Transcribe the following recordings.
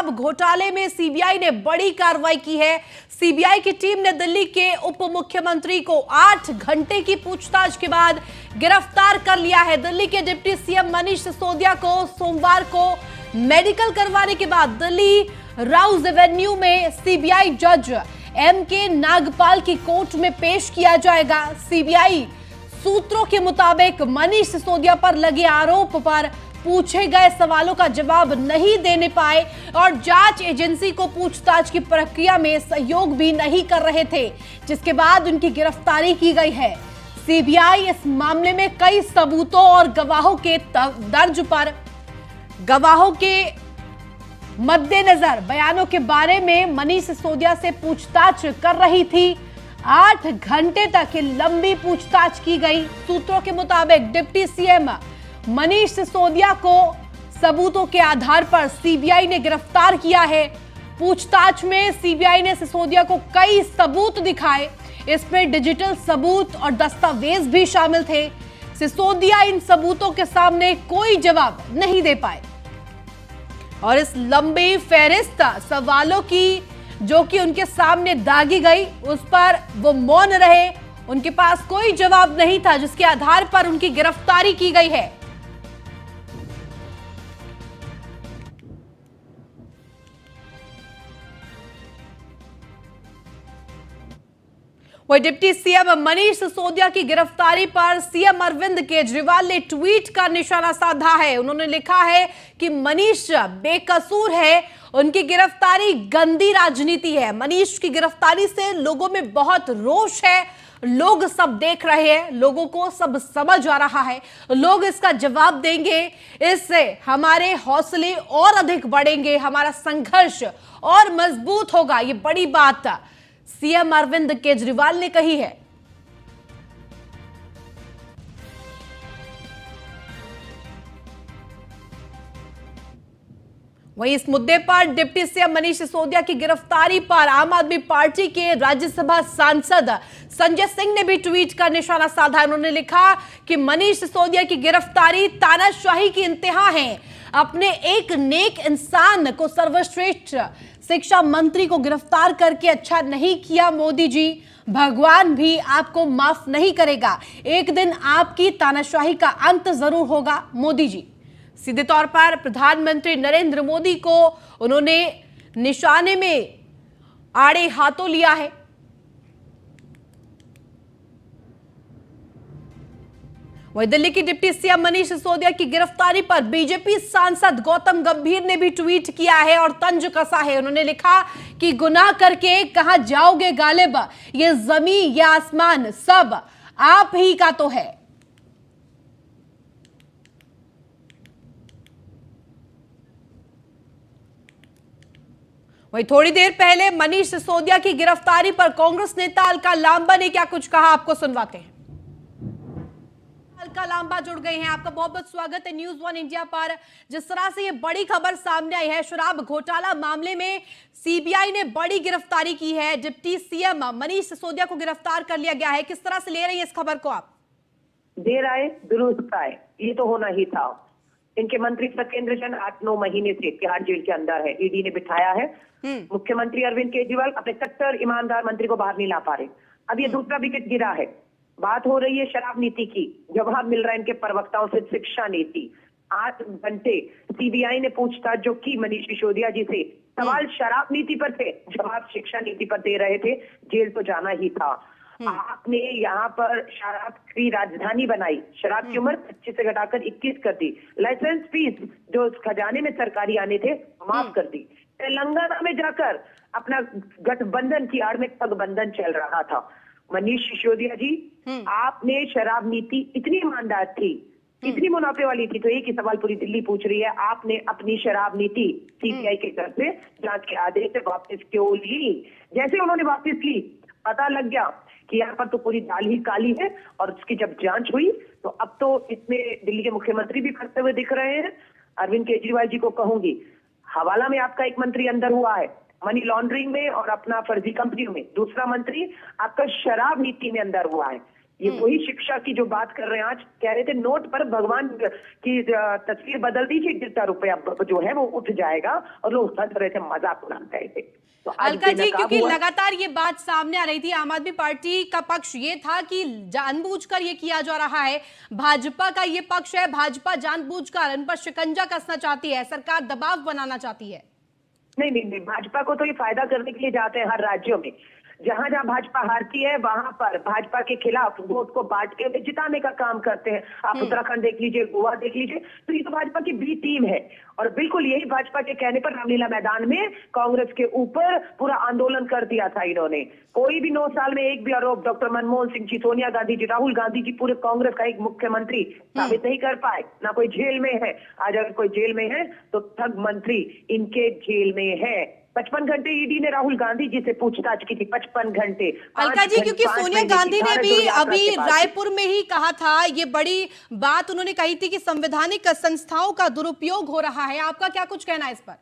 शराब घोटाले में सीबीआई ने बड़ी कार्रवाई की है। सीबीआई की टीम ने दिल्ली के उप मुख्यमंत्री को 8 घंटे की पूछताछ के बाद गिरफ्तार कर लिया है। दिल्ली के डिप्टी सीएम मनीष सिसोदिया को सोमवार को मेडिकल करवाने के बाद दिल्ली राउज एवेन्यू में सीबीआई जज एम.के. नागपाल की कोर्ट में पेश किया जाएगा। सीबीआई सूत्रों के मुताबिक मनीष सिसोदिया पर लगे आरोप पर पूछे गए सवालों का जवाब नहीं देने पाए और जांच एजेंसी को पूछताछ की प्रक्रिया में सहयोग भी नहीं कर रहे थे, जिसके बाद उनकी गिरफ्तारी की गई है। सीबीआई इस मामले में कई सबूतों और गवाहों के दर्ज पर गवाहों के मद्देनजर बयानों के बारे में मनीष सिसोदिया से पूछताछ कर रही थी। 8 घंटे तक की लंबी पूछताछ की गई। सूत्रों के मुताबिक डिप्टी सीएम मनीष सिसोदिया को सबूतों के आधार पर सीबीआई ने गिरफ्तार किया है। पूछताछ में सीबीआई ने सिसोदिया को कई सबूत दिखाए। इसमें डिजिटल सबूत और दस्तावेज भी शामिल थे। सिसोदिया इन सबूतों के सामने कोई जवाब नहीं दे पाए और इस लंबी फहरिस्त सवालों की जो कि उनके सामने दागी गई, उस पर वो मौन रहे। उनके पास कोई जवाब नहीं था, जिसके आधार पर उनकी गिरफ्तारी की गई है। वही डिप्टी सीएम मनीष सिसोदिया की गिरफ्तारी पर सीएम अरविंद केजरीवाल ने ट्वीट का निशाना साधा है। उन्होंने लिखा है कि मनीष बेकसूर है, उनकी गिरफ्तारी गंदी राजनीति है। मनीष की गिरफ्तारी से लोगों में बहुत रोष है। लोग सब देख रहे हैं, लोगों को सब समझ आ रहा है, लोग इसका जवाब देंगे। इससे हमारे हौसले और अधिक बढ़ेंगे, हमारा संघर्ष और मजबूत होगा। ये बड़ी बात सीएम अरविंद केजरीवाल ने कही है। वहीं इस मुद्दे पर डिप्टी सीएम मनीष सिसोदिया की गिरफ्तारी पर आम आदमी पार्टी के राज्यसभा सांसद संजय सिंह ने भी ट्वीट का निशाना साधा। उन्होंने लिखा कि मनीष सिसोदिया की गिरफ्तारी तानाशाही की इंतहा है। अपने एक नेक इंसान को सर्वश्रेष्ठ शिक्षा मंत्री को गिरफ्तार करके अच्छा नहीं किया मोदी जी। भगवान भी आपको माफ नहीं करेगा। एक दिन आपकी तानाशाही का अंत जरूर होगा मोदी जी। सीधे तौर पर प्रधानमंत्री नरेंद्र मोदी को उन्होंने निशाने में आड़े हाथों लिया है। वहीं दिल्ली की डिप्टी सीएम मनीष सिसोदिया की गिरफ्तारी पर बीजेपी सांसद गौतम गंभीर ने भी ट्वीट किया है और तंज कसा है। उन्होंने लिखा कि गुनाह करके कहां जाओगे गालिब, ये जमीन ये आसमान सब आप ही का तो है। वहीं थोड़ी देर पहले मनीष सिसोदिया की गिरफ्तारी पर कांग्रेस नेता अलका लांबा ने क्या कुछ कहा, आपको सुनवाते हैं। अलका लांबा जुड़ गए हैं, आपका बहुत बहुत स्वागत है न्यूज़ 1 इंडिया पर। जिस तरह से ये बड़ी खबर सामने आई है, शराब घोटाला मामले में सीबीआई ने बड़ी गिरफ्तारी की है। डिप्टी सीएम मनीष सिसोदिया को गिरफ्तार कर लिया गया है। किस तरह से ले रही है इस खबर को आप? देर आए दुरुस्त आए, ये तो होना ही था। इनके मंत्री सत्येंद्र जैन 8-9 महीने से तिहाड़ जेल के अंदर है। ईडी ने बिठाया है। मुख्यमंत्री अरविंद केजरीवाल अपने कट्टर ईमानदार मंत्री को बाहर नहीं ला पा रहे। अब ये दूसरा विकेट गिरा है। बात हो रही है शराब नीति की। जवाब मिल रहा है इनके प्रवक्ताओं से शिक्षा नीति। 8 घंटे सीबीआई ने पूछताछ जो की मनीष सिसोदिया जी से, सवाल शराब नीति पर थे, जवाब शिक्षा नीति पर दे रहे थे। जेल तो जाना ही था। आपने यहाँ पर शराब की राजधानी बनाई। शराब की उम्र 25 से घटाकर 21 कर दी। लाइसेंस फीस जो खजाने में सरकारी आने थे माफ कर दी। तेलंगाना में जाकर अपना गठबंधन की आड़ में ठगबंधन चल रहा था। मनीष सिसोदिया जी, आपने शराब नीति इतनी ईमानदार थी, इतनी मुनाफे वाली थी, तो एक ही सवाल पूरी दिल्ली पूछ रही है, आपने अपनी शराब नीति सीबीआई के तरफ से जांच के आदेश से वापस क्यों ली? जैसे उन्होंने वापस ली, पता लग गया कि यहाँ पर तो पूरी दाल ही काली है। और उसकी जब जांच हुई तो अब तो इसमें दिल्ली के मुख्यमंत्री भी फंसते हुए दिख रहे हैं। अरविंद केजरीवाल जी को कहूंगी, हवाला में आपका एक मंत्री अंदर हुआ है, मनी लॉन्ड्रिंग में और अपना फर्जी कंपनियों में। दूसरा मंत्री आपका शराब नीति में अंदर हुआ है। ये वही शिक्षा की जो बात कर रहे हैं, आज कह रहे थे नोट पर भगवान की तस्वीर बदल दीजिए, जितना रुपया जो है वो उठ जाएगा, और लोग हंस रहे थे, मजाक उड़ा रहे थे। तो अलका जी, क्योंकि लगातार ये बात सामने आ रही थी, आम आदमी पार्टी का पक्ष ये था कि जानबूझकर ये किया जा रहा है, भाजपा का ये पक्ष है, भाजपा जानबूझकर इन पर शिकंजा कसना चाहती है, सरकार दबाव बनाना चाहती है। नहीं, भाजपा को तो ये फायदा करने के लिए जाते हैं हर राज्यों में। जहां जहां भाजपा हारती है वहां पर भाजपा के खिलाफ वोट को बांट के जिताने का काम करते हैं। आप उत्तराखंड देख लीजिए, गोवा देख लीजिए, तो ये तो भाजपा की बी टीम है। और बिल्कुल यही भाजपा के कहने पर रामलीला मैदान में कांग्रेस के ऊपर पूरा आंदोलन कर दिया था इन्होंने। कोई भी 9 साल में एक भी आरोप डॉक्टर मनमोहन सिंह जी, सोनिया गांधी जी, राहुल गांधी जी, पूरे कांग्रेस का एक मुख्यमंत्री साबित नहीं कर पाए। ना कोई जेल में है, आज अगर कोई जेल में है तो ठग मंत्री इनके जेल में है। 55 घंटे ईडी ने राहुल गांधी जी से पूछताछ की थी, 55 घंटे। अलका जी, क्योंकि सोनिया गांधी ने भी अभी रायपुर में ही कहा था, ये बड़ी बात उन्होंने कही थी कि संवैधानिक संस्थाओं का दुरुपयोग हो रहा है, आपका क्या कुछ कहना है इस पर?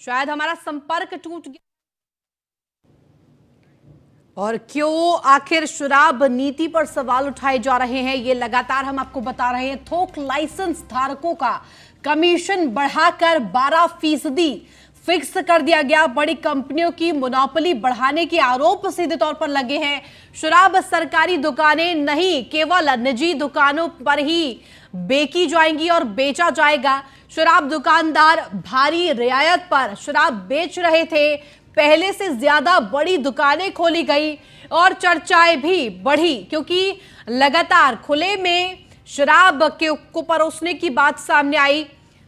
शायद हमारा संपर्क टूट गया। और क्यों आखिर शराब नीति पर सवाल उठाए जा रहे हैं, ये लगातार हम आपको बता रहे हैं। थोक लाइसेंस धारकों का कमीशन बढ़ाकर 12% फिक्स कर दिया गया। बड़ी कंपनियों की मोनोपोली बढ़ाने के आरोप सीधे तौर पर लगे हैं। शराब सरकारी दुकानें नहीं, केवल निजी दुकानों पर ही बेची जाएंगी और बेचा जाएगा। शराब दुकानदार भारी रियायत पर शराब बेच रहे थे, पहले से ज्यादा बड़ी दुकानें खोली गई और चर्चाएं भी बढ़ी, क्योंकि लगातार खुले में शराब को परोसने की बात सामने आई।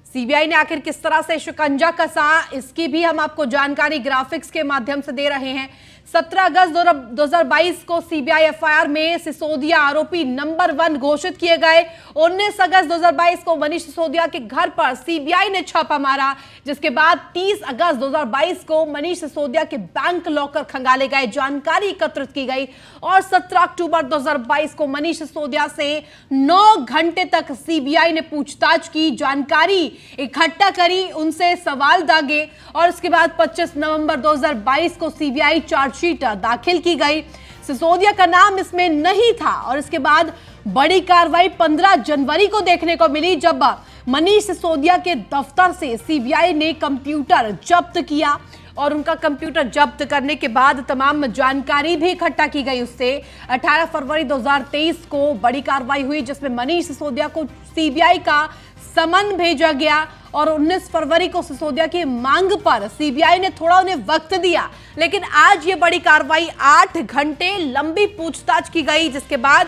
सीबीआई ने आखिर किस तरह से शिकंजा कसा, इसकी भी हम आपको जानकारी ग्राफिक्स के माध्यम से दे रहे हैं। 17 अगस्त 2022 को सीबीआई एफआईआर में सिसोदिया आरोपी नंबर 1 घोषित किए गए। 19 अगस्त 2022 को मनीष सिसोदिया के घर पर सीबीआई ने छापा मारा, जिसके बाद 30 अगस्त 2022 को मनीष सिसोदिया के बैंक लॉकर खंगाले गए, जानकारी एकत्रित की गई और 17 अक्टूबर 2022 को मनीष सिसोदिया से 9 घंटे तक सीबीआई ने पूछताछ की, जानकारी इकट्ठा करी, उनसे सवाल दागे और उसके बाद 25 नवंबर 2022 को सीबीआई चार्जशीट दाखिल की गई। सिसोदिया का नाम इसमें नहीं था और इसके बाद बड़ी कार्रवाई 15 जनवरी को देखने को मिली, जब मनीष सिसोदिया के दफ्तर से सीबीआई ने कंप्यूटर जब्त किया और उनका कंप्यूटर जब्त करने के बाद तमाम जानकारी भी इकट्ठा की गई उससे। 18 फरवरी 2023 को बड़ी कार्रवाई हुई, जिसमें मनीष सिसोदिया को सीबीआई का समन भेजा गया और 19 फरवरी को सिसोदिया की मांग पर सीबीआई ने थोड़ा उन्हें वक्त दिया, लेकिन आज ये बड़ी कार्रवाई 8 घंटे लंबी पूछताछ की गई, जिसके बाद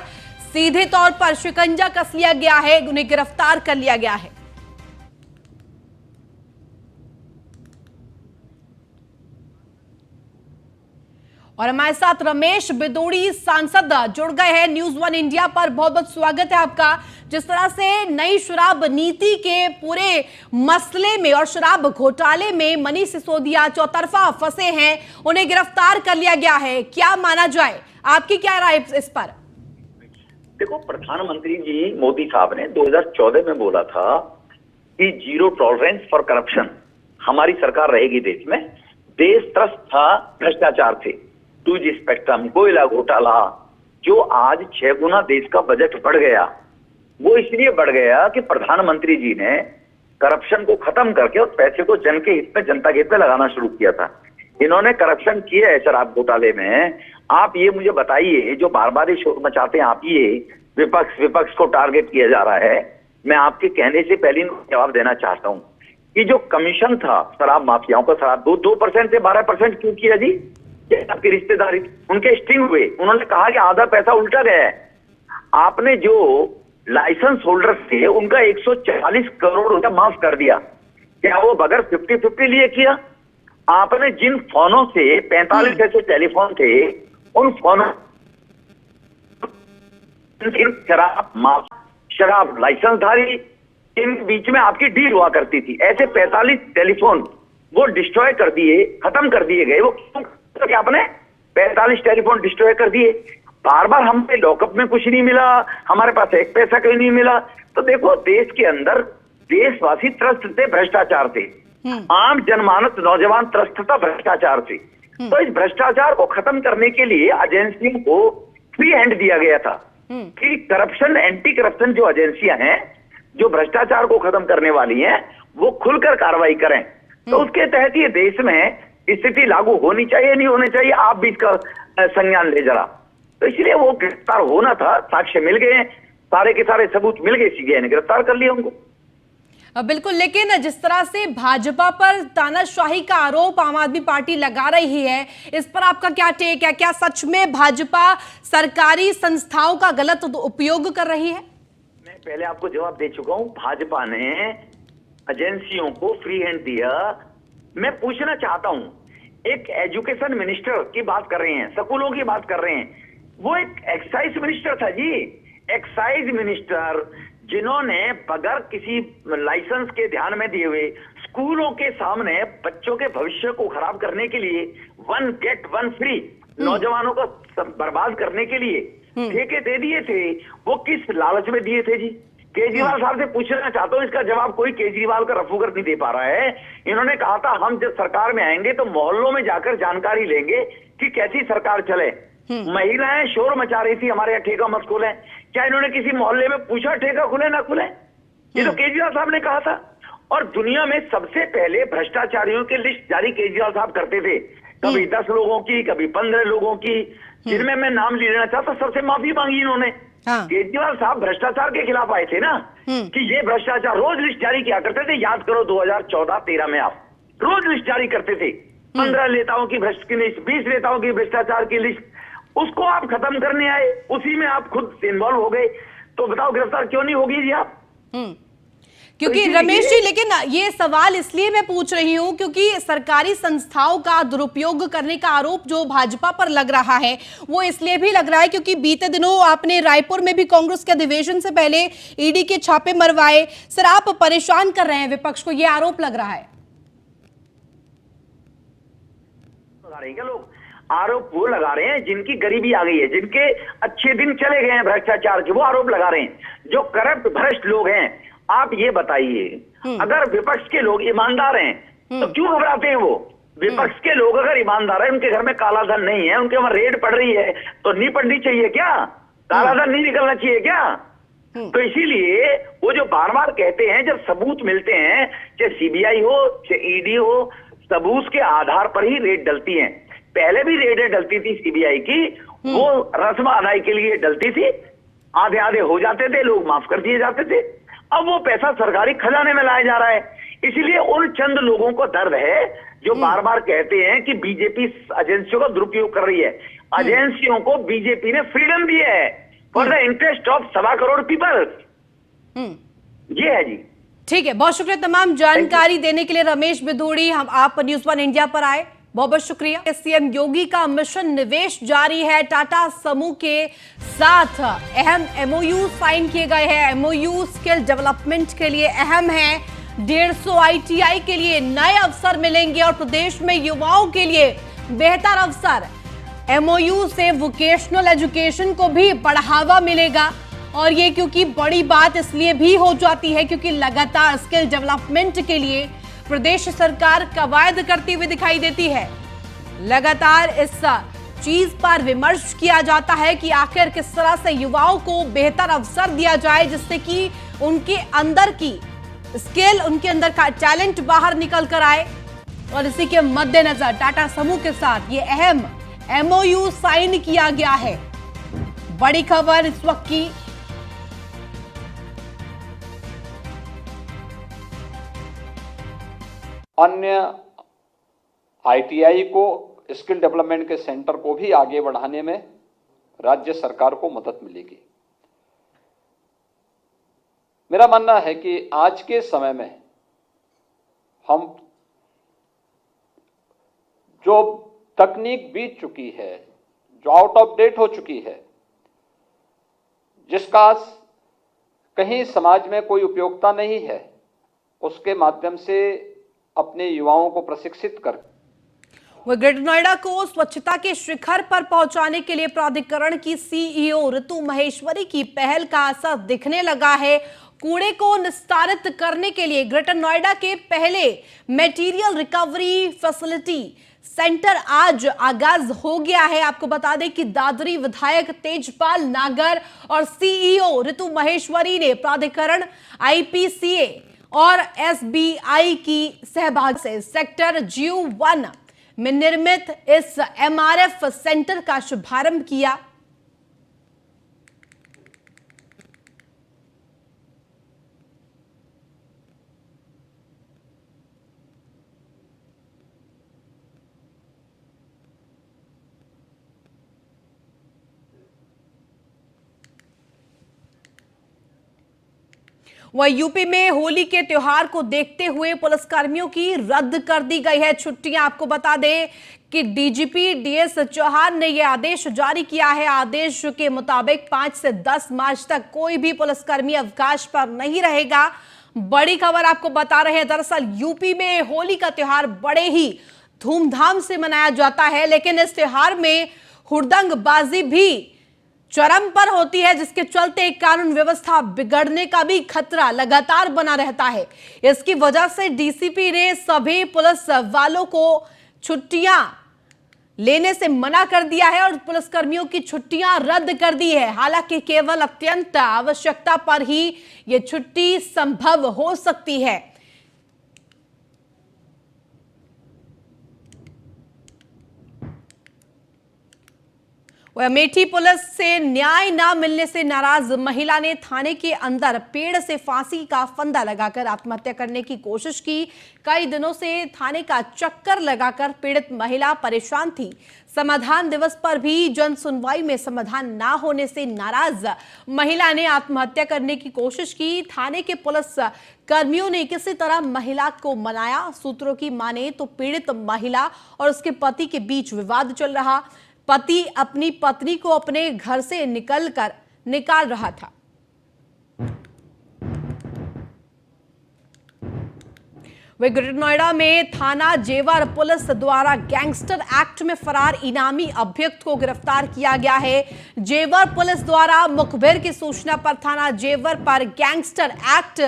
सीधे तौर पर शिकंजा कस लिया गया है, उन्हें गिरफ्तार कर लिया गया है। और हमारे साथ रमेश बिदोड़ी सांसद जुड़ गए हैं न्यूज़ 1 इंडिया पर। बहुत बहुत स्वागत है आपका। जिस तरह से नई शराब नीति के पूरे मसले में और शराब घोटाले में मनीष सिसोदिया चौतरफा फंसे हैं, उन्हें गिरफ्तार कर लिया गया है, क्या माना जाए, आपकी क्या राय इस पर? देखो, प्रधानमंत्री जी मोदी साहब ने 2014 में बोला था कि जीरो टॉलरेंस फॉर करप्शन हमारी सरकार रहेगी देश में। देश त्रस्त था भ्रष्टाचार से, 2G स्पेक्ट्रम, कोयला घोटाला, जो आज 6 गुना देश का बजट बढ़ गया, वो इसलिए बढ़ गया कि प्रधानमंत्री जी ने करप्शन को खत्म करके और पैसे को जन के हित में, जनता के हित में लगाना शुरू किया था। इन्होंने करप्शन किया है शराब घोटाले में। आप ये मुझे बताइए, जो बार बार शोर मचाते हैं आप, ये विपक्ष को टारगेट किया जा रहा है। मैं आपके कहने से पहले जवाब देना चाहता हूँ कि जो कमीशन था शराब माफियाओं का, शराब 2% से 12% क्यों किया जी? आपकी रिश्तेदारी, उनके स्टिंग हुए, उन्होंने कहा कि आधा पैसा उल्टा गया है। आपने जो लाइसेंस होल्डर थे उनका 140 करोड़ रुपया माफ कर दिया। क्या वो बगैर 50-50 लिए किया? आपने जिन फोनों से 45 ऐसे टेलीफोन थे, उन फोनों शराब लाइसेंसधारी इन बीच में आपकी डील हुआ करती थी, ऐसे 45 टेलीफोन वो डिस्ट्रॉय कर दिए, खत्म कर दिए गए। वो क्यों आपने 45 टेलीफोन डिस्ट्रॉय कर दिए? बार बार हमसे लॉकअप में कुछ नहीं मिला, हमारे पास एक पैसा कहीं नहीं मिला। तो देखो, देश के अंदर देशवासी त्रस्त थे भ्रष्टाचार थे, आम जनमानस नौजवान त्रस्त था भ्रष्टाचार से। तो इस भ्रष्टाचार को खत्म करने के लिए एजेंसियों को फ्री हैंड दिया गया था कि करप्शन, एंटी करप्शन जो एजेंसियां हैं, जो भ्रष्टाचार को खत्म करने वाली हैं, वो खुलकर कार्रवाई करें। तो उसके तहत ये देश में स्थिति लागू होनी चाहिए, नहीं होनी चाहिए, आप भी इसका संज्ञान ले जरा। तो इसलिए वो गिरफ्तार होना था, साक्ष्य मिल गए, सारे के सारे सबूत मिल गए, सीबीआई ने गिरफ्तार कर लिया उनको। बिल्कुल, लेकिन जिस तरह से भाजपा पर तानाशाही का आरोप आम आदमी पार्टी लगा रही है, इस पर आपका क्या टेक है? क्या सच में भाजपा सरकारी संस्थाओं का गलत उपयोग कर रही है? मैं पहले आपको जवाब दे चुका हूं, भाजपा ने एजेंसियों को फ्री हैंड दिया। मैं पूछना चाहता हूं, एक एजुकेशन मिनिस्टर की बात कर रहे हैं, स्कूलों की बात कर रहे हैं, वो एक एक्साइज मिनिस्टर था जी, एक्साइज मिनिस्टर, जिन्होंने बगैर किसी लाइसेंस के ध्यान में दिए हुए स्कूलों के सामने बच्चों के भविष्य को खराब करने के लिए, 1 गेट 1 फ्री, नौजवानों को बर्बाद करने के लिए ठेके दे दिए थे। वो किस लालच में दिए थे जी? केजरीवाल साहब से पूछना चाहता हूं, इसका जवाब कोई केजरीवाल का रफूगर नहीं दे पा रहा है। इन्होंने कहा था हम जब सरकार में आएंगे तो मोहल्लों में जाकर जानकारी लेंगे कि कैसी सरकार चले। महिलाएं शोर मचा रही थी हमारे यहाँ ठेका मत खोलें, क्या इन्होंने किसी मोहल्ले में पूछा ठेका खुले ना खुले? ये तो केजरीवाल साहब ने कहा था। और दुनिया में सबसे पहले भ्रष्टाचारियों की लिस्ट जारी केजरीवाल साहब करते थे, कभी 10 लोगों की, कभी 15 लोगों की, जिनमें मैं नाम ले लेना चाहता, सबसे माफी मांगी इन्होंने। केजरीवाल साहब भ्रष्टाचार के खिलाफ आए थे ना, कि ये भ्रष्टाचार, रोज लिस्ट जारी किया करते थे। याद करो 2014-13 में आप रोज लिस्ट जारी करते थे, 15 नेताओं की भ्रष्ट की लिस्ट, 20 नेताओं की भ्रष्टाचार की लिस्ट, उसको आप खत्म करने आए, उसी में आप खुद इन्वॉल्व हो गए। तो बताओ गिरफ्तार क्यों नहीं होगी जी आप? क्योंकि तो रमेश जी, लेकिन ये सवाल इसलिए मैं पूछ रही हूं क्योंकि सरकारी संस्थाओं का दुरुपयोग करने का आरोप जो भाजपा पर लग रहा है, वो इसलिए भी लग रहा है क्योंकि बीते दिनों आपने रायपुर में भी कांग्रेस के अधिवेशन से पहले ईडी के छापे मरवाए। सर, आप परेशान कर रहे हैं विपक्ष को, ये आरोप लग रहा है। क्या लोग आरोप वो लगा रहे हैं जिनकी गरीबी आ गई है, जिनके अच्छे दिन चले गए हैं भ्रष्टाचार के, वो आरोप लगा रहे हैं। जो करप्ट भ्रष्ट लोग हैं, आप ये बताइए, अगर विपक्ष के लोग ईमानदार हैं तो क्यों घबराते हैं वो? विपक्ष के लोग अगर ईमानदार हैं, उनके घर में काला धन नहीं है, उनके वहां रेड पड़ रही है, तो नहीं पड़नी चाहिए क्या? काला धन नहीं निकलना चाहिए क्या? तो इसीलिए वो जो बार बार कहते हैं, जब सबूत मिलते हैं, चाहे सीबीआई हो चाहे ईडी हो, सबूत के आधार पर ही रेड डलती है। पहले भी रेडें डलती थी सीबीआई की, वो रस्म अदाई के लिए डलती थी, आधे आधे हो जाते थे, लोग माफ कर दिए जाते थे। अब वो पैसा सरकारी खजाने में लाया जा रहा है। इसीलिए उन चंद लोगों को दर्द है जो बार बार कहते हैं कि बीजेपी एजेंसियों का दुरुपयोग कर रही है। एजेंसियों को बीजेपी ने फ्रीडम दी है for the interest of 1.25 crore people. ये है जी। ठीक है, बहुत शुक्रिया तमाम जानकारी देने के लिए रमेश बिधूड़ी। हम आप न्यूज़ 1 इंडिया पर आए, बहुत बहुत शुक्रिया। सीएम योगी का मिशन निवेश जारी है। टाटा समूह के साथ अहम एमओयू साइन किए गए हैं। एमओयू स्किल डेवलपमेंट के लिए अहम है। 150 आईटीआई के लिए नए अवसर मिलेंगे और प्रदेश में युवाओं के लिए बेहतर अवसर। एमओयू से वोकेशनल एजुकेशन को भी बढ़ावा मिलेगा। और ये क्योंकि बड़ी बात इसलिए भी हो जाती है क्योंकि लगातार स्किल डेवलपमेंट के लिए प्रदेश सरकार कवायद करती हुई दिखाई देती है। लगातार इस चीज पर विमर्श किया जाता है कि आखिर किस तरह से युवाओं को बेहतर अवसर दिया जाए जिससे कि उनके अंदर की स्किल, उनके अंदर का टैलेंट बाहर निकल कर आए। और इसी के मद्देनजर टाटा समूह के साथ ये अहम एमओयू साइन किया गया है। बड़ी खबर इस वक्त की। अन्य आईटीआई को, स्किल डेवलपमेंट के सेंटर को भी आगे बढ़ाने में राज्य सरकार को मदद मिलेगी। मेरा मानना है कि आज के समय में हम जो तकनीक बीत चुकी है, जो आउट ऑफ डेट हो चुकी है, जिसका कहीं समाज में कोई उपयोगिता नहीं है, उसके माध्यम से अपने युवाओं को प्रशिक्षित कर वह ग्रेटर नोएडा को स्वच्छता के शिखर पर पहुंचाने के लिए प्राधिकरण की सीईओ ऋतु महेश्वरी की पहल का असर दिखने लगा है। कूड़े को निस्तारित करने के लिए ग्रेटर नोएडा के पहले मटेरियल रिकवरी फैसिलिटी सेंटर आज आगाज हो गया है। आपको बता दें कि दादरी विधायक तेजपाल नागर और सीईओ ऋतु महेश्वरी ने प्राधिकरण, आईपीसीए और एसबीआई की सहभागिता से सेक्टर G1 में निर्मित इस एमआरएफ सेंटर का शुभारंभ किया। वह यूपी में होली के त्योहार को देखते हुए पुलिसकर्मियों की रद्द कर दी गई है छुट्टियां। आपको बता दें कि डीजीपी डीएस चौहान ने यह आदेश जारी किया है। आदेश के मुताबिक 5 से 10 मार्च तक कोई भी पुलिसकर्मी अवकाश पर नहीं रहेगा। बड़ी खबर आपको बता रहे हैं, दरअसल यूपी में होली का त्योहार बड़े ही धूमधाम से मनाया जाता है, लेकिन इस त्योहार में हुड़दंगबाजी भी चरम पर होती है, जिसके चलते कानून व्यवस्था बिगड़ने का भी खतरा लगातार बना रहता है। इसकी वजह से डीसीपी ने सभी पुलिस वालों को छुट्टियां लेने से मना कर दिया है और पुलिसकर्मियों की छुट्टियां रद्द कर दी है। हालांकि केवल अत्यंत आवश्यकता पर ही यह छुट्टी संभव हो सकती है। अमेठी पुलिस से न्याय न मिलने से नाराज महिला ने थाने के अंदर पेड़ से फांसी का फंदा लगाकर आत्महत्या करने की कोशिश की। कई दिनों से थाने का चक्कर लगाकर पीड़ित महिला परेशान थी। समाधान दिवस पर भी जन सुनवाई में समाधान ना होने से नाराज महिला ने आत्महत्या करने की कोशिश की। थाने के पुलिस कर्मियों ने किसी तरह महिला को मनाया। सूत्रों की माने तो पीड़ित महिला और उसके पति के बीच विवाद चल रहा। पति अपनी पत्नी को अपने घर से निकाल रहा था। वे ग्रेटर नोएडा में थाना जेवर पुलिस द्वारा गैंगस्टर एक्ट में फरार इनामी अभियुक्त को गिरफ्तार किया गया है। जेवर पुलिस द्वारा मुखबिर की सूचना पर थाना जेवर पर गैंगस्टर एक्ट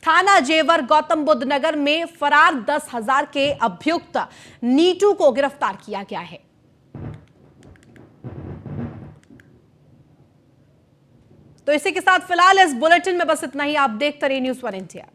थाना जेवर गौतम बुद्ध नगर में फरार 10,000 के अभियुक्त नीटू को गिरफ्तार किया गया है। तो इसी के साथ फिलहाल इस बुलेटिन में बस इतना ही। आप देखते रहिए न्यूज़ 1 इंडिया।